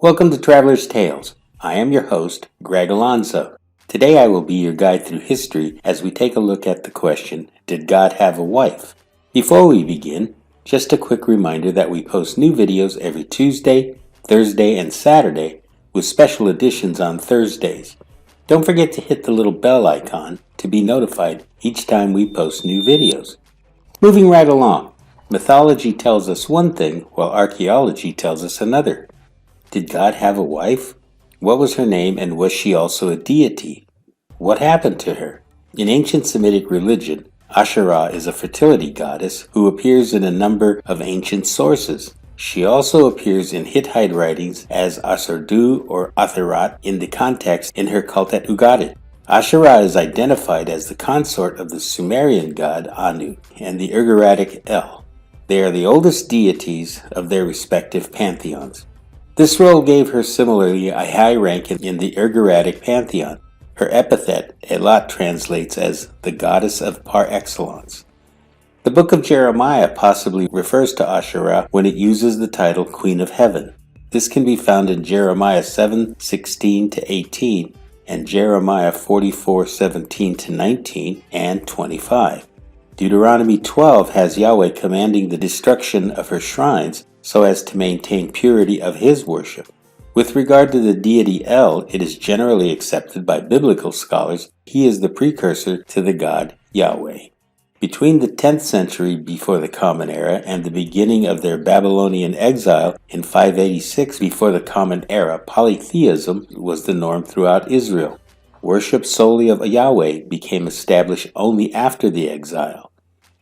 Welcome to Traveler's Tales. I am your host, Greg Alonso. Today I will be your guide through history as we take a look at the question, did God have a wife? Before we begin, just a quick reminder that we post new videos every Tuesday, Thursday, and Saturday, with special editions on Thursdays. Don't forget to hit the little bell icon to be notified each time we post new videos. Moving right along, mythology tells us one thing while archaeology tells us another. Did God have a wife? What was her name, and was she also a deity? What happened to her? In ancient Semitic religion, Asherah is a fertility goddess who appears in a number of ancient sources. She also appears in Hittite writings as Asardu or Atharat in the context in her cult at Ugarit. Asherah is identified as the consort of the Sumerian god Anu and the Ugaritic El. They are the oldest deities of their respective pantheons. This role gave her similarly a high rank in the Ugaritic pantheon. Her epithet, Elat, translates as the goddess of par excellence. The book of Jeremiah possibly refers to Asherah when it uses the title Queen of Heaven. This can be found in Jeremiah 7:16-18 and Jeremiah 44:17-19 and 25. Deuteronomy 12 has Yahweh commanding the destruction of her shrines so as to maintain purity of his worship. With regard to the deity El, it is generally accepted by biblical scholars he is the precursor to the god Yahweh. Between the 10th century before the Common Era and the beginning of their Babylonian exile in 586 before the Common Era, polytheism was the norm throughout Israel. Worship solely of Yahweh became established only after the exile.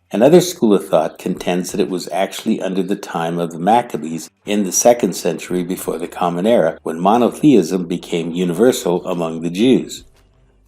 Another school of thought contends that it was actually under the time of the Maccabees in the 2nd century before the Common Era when monotheism became universal among the Jews.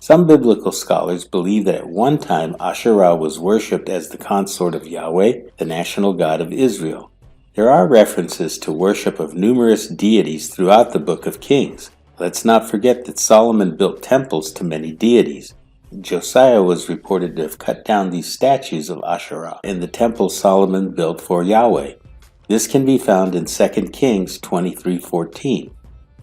Some biblical scholars believe that at one time Asherah was worshipped as the consort of Yahweh, the national god of Israel. There are references to worship of numerous deities throughout the Book of Kings. Let's not forget that Solomon built temples to many deities. Josiah was reported to have cut down these statues of Asherah in the temple Solomon built for Yahweh. This can be found in 2 Kings 23:14.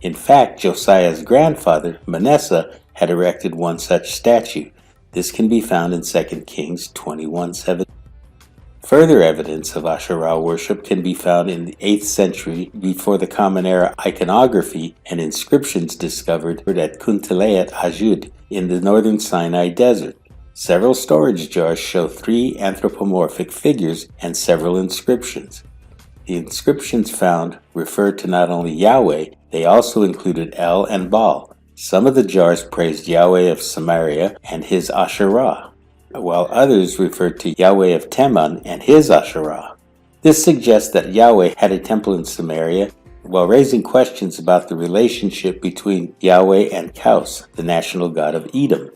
In fact, Josiah's grandfather, Manasseh, had erected one such statue. This can be found in 2 Kings 21:7. Further evidence of Asherah worship can be found in the 8th century before the Common Era iconography and inscriptions discovered at Kuntalayat Ajud in the northern Sinai desert. Several storage jars show 3 anthropomorphic figures and several inscriptions. The inscriptions found refer to not only Yahweh, they also included El and Baal. Some of the jars praised Yahweh of Samaria and his Asherah, while others referred to Yahweh of Teman and his Asherah. This suggests that Yahweh had a temple in Samaria, while raising questions about the relationship between Yahweh and Kaus, the national god of Edom.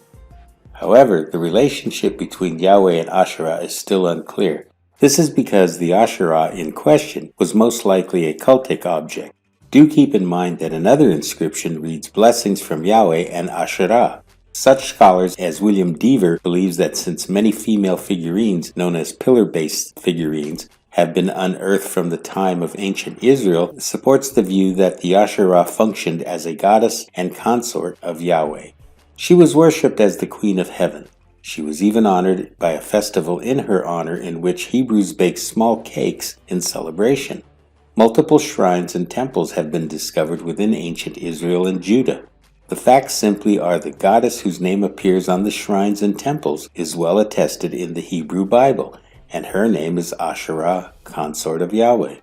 However, the relationship between Yahweh and Asherah is still unclear. This is because the Asherah in question was most likely a cultic object. Do keep in mind that another inscription reads blessings from Yahweh and Asherah. Such scholars as William Deaver believes that since many female figurines known as pillar-based figurines have been unearthed from the time of ancient Israel, supports the view that the Asherah functioned as a goddess and consort of Yahweh. She was worshipped as the Queen of Heaven. She was even honored by a festival in her honor in which Hebrews baked small cakes in celebration. Multiple shrines and temples have been discovered within ancient Israel and Judah. The facts simply are the goddess whose name appears on the shrines and temples is well attested in the Hebrew Bible, and her name is Asherah, consort of Yahweh.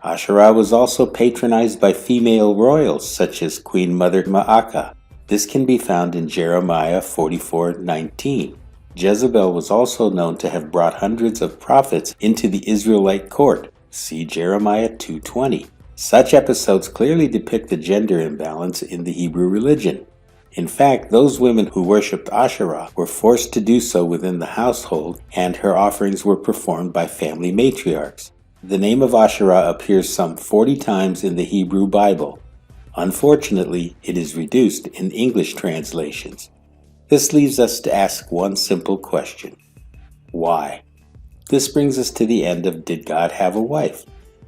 Asherah was also patronized by female royals such as Queen Mother Ma'akah. This can be found in Jeremiah 44:19. Jezebel was also known to have brought hundreds of prophets into the Israelite court. See Jeremiah 2:20. Such episodes clearly depict the gender imbalance in the Hebrew religion. In fact, those women who worshipped Asherah were forced to do so within the household, and her offerings were performed by family matriarchs. The name of Asherah appears some 40 times in the Hebrew Bible. Unfortunately, it is reduced in English translations. This leaves us to ask one simple question. Why? This brings us to the end of Did God Have a Wife?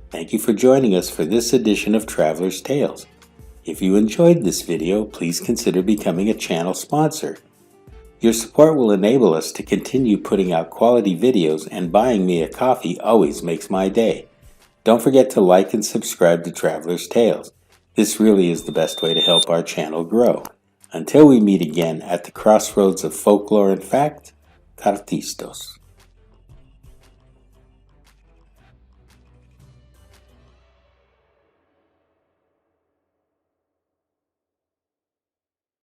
Thank you for joining us for this edition of Traveler's Tales. If you enjoyed this video, please consider becoming a channel sponsor. Your support will enable us to continue putting out quality videos, and buying me a coffee always makes my day. Don't forget to like and subscribe to Traveler's Tales. This really is the best way to help our channel grow. Until we meet again at the crossroads of folklore and fact, Kartistos.